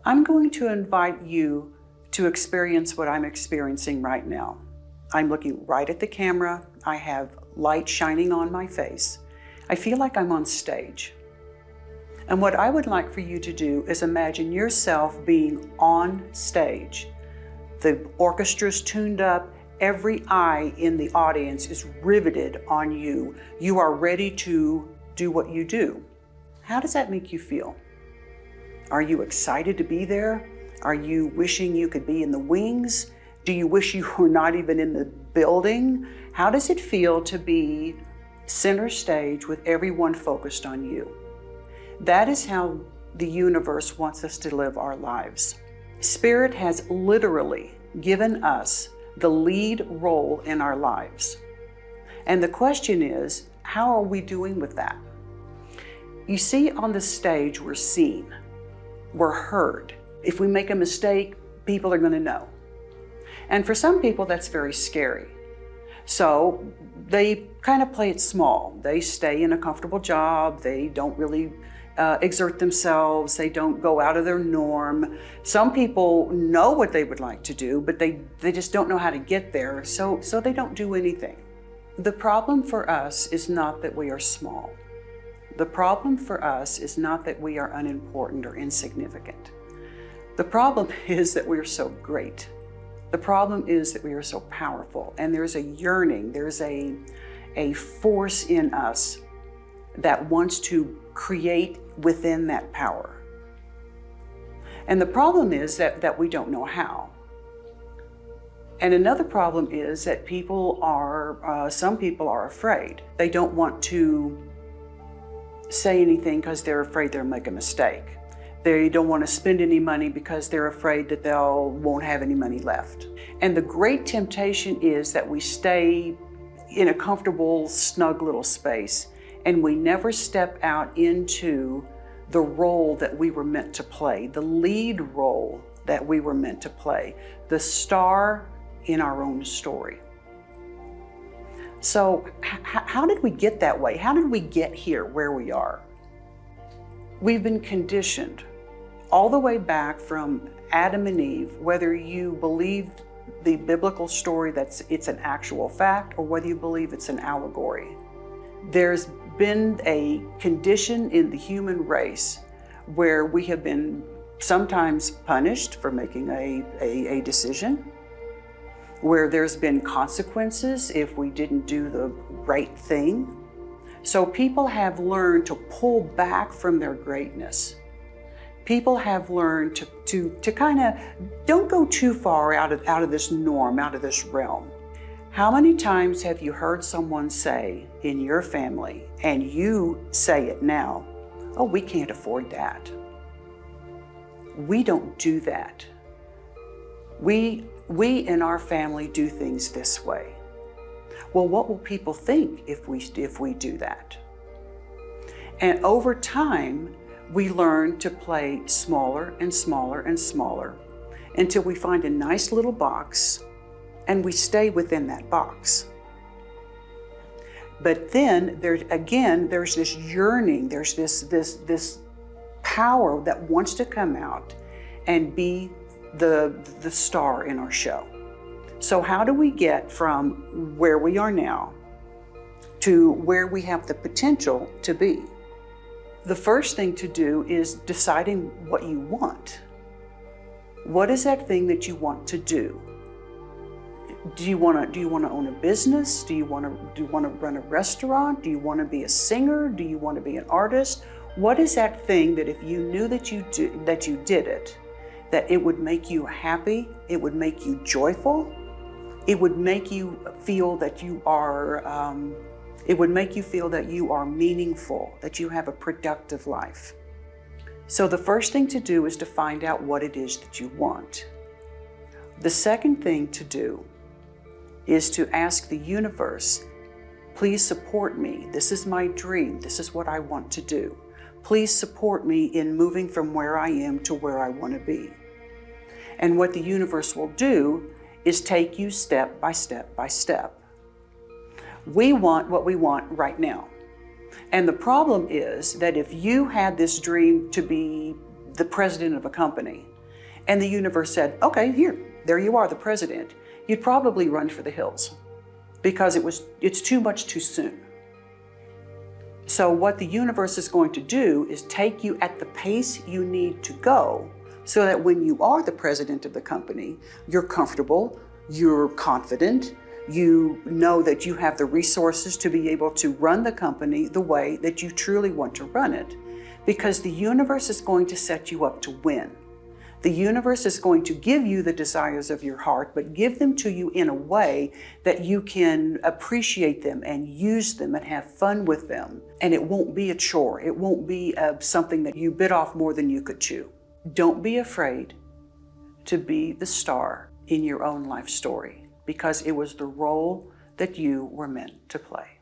I'm going to invite you to experience what I'm experiencing right now. I'm looking right at the camera. I have light shining on my face. I feel like I'm on stage. And what I would like for you to do is imagine yourself being on stage. The orchestra's tuned up. Every eye in the audience is riveted on you. You are ready to do what you do. How does that make you feel? Are you excited to be there? Are you wishing you could be in the wings? Do you wish you were not even in the building? How does it feel to be center stage with everyone focused on you? That is how the universe wants us to live our lives. Spirit has literally given us the lead role in our lives. And the question is, how are we doing with that? You see, on the stage, we're seen, we're heard. If we make a mistake, people are going to know. And for some people, that's very scary. So they kind of play it small. They stay in a comfortable job. They don't really exert themselves. They don't go out of their norm. Some people know what they would like to do, but they just don't know how to get there, so they don't do anything. The problem for us is not that we are small. The problem for us is not that we are unimportant or insignificant. The problem is that we are so great. The problem is that we are so powerful, and there's a yearning, there's a force in us that wants to create within that power. And the problem is that we don't know how. And another problem is that some people are afraid. They don't want to say anything because they're afraid they'll make a mistake. They don't want to spend any money because they're afraid that won't have any money left. And the great temptation is that we stay in a comfortable, snug little space, and we never step out into the role that we were meant to play, the lead role that we were meant to play, the star in our own story. So how did we get that way? How did we get here where we are? We've been conditioned all the way back from Adam and Eve, whether you believe the biblical story that it's an actual fact or whether you believe it's an allegory. There's been a condition in the human race where we have been sometimes punished for making a decision, where there's been consequences if we didn't do the right thing. So people have learned to pull back from their greatness. People have learned to kind of don't go too far out of this norm, out of this realm. How many times have you heard someone say in your family, and you say it now, oh, we can't afford that. We don't do that. We in our family do things this way. Well, what will people think if we do that? And over time, we learn to play smaller and smaller and smaller until we find a nice little box and we stay within that box. But then there's this yearning, there's this power that wants to come out and be the star in our show. So how do we get from where we are now to where we have the potential to be? The first thing to do is deciding what you want. What is that thing that you want to do? Do you want to own a business? Do you want to run a restaurant? Do you want to be a singer? Do you want to be an artist? What is that thing that if you knew that you did it, that it would make you happy, it would make you joyful, it would make you feel that you are meaningful, that you have a productive life. So the first thing to do is to find out what it is that you want. The second thing to do is to ask the universe, please support me. This is my dream. This is what I want to do. Please support me in moving from where I am to where I want to be. And what the universe will do is take you step by step by step. We want what we want right now. And the problem is that if you had this dream to be the president of a company, and the universe said, okay, there you are, the president, you'd probably run for the hills because it's too much too soon. So what the universe is going to do is take you at the pace you need to go so that when you are the president of the company, you're comfortable, you're confident, you know that you have the resources to be able to run the company the way that you truly want to run it, because the universe is going to set you up to win. The universe is going to give you the desires of your heart, but give them to you in a way that you can appreciate them and use them and have fun with them. And it won't be a chore. It won't be something that you bit off more than you could chew. Don't be afraid to be the star in your own life story, because it was the role that you were meant to play.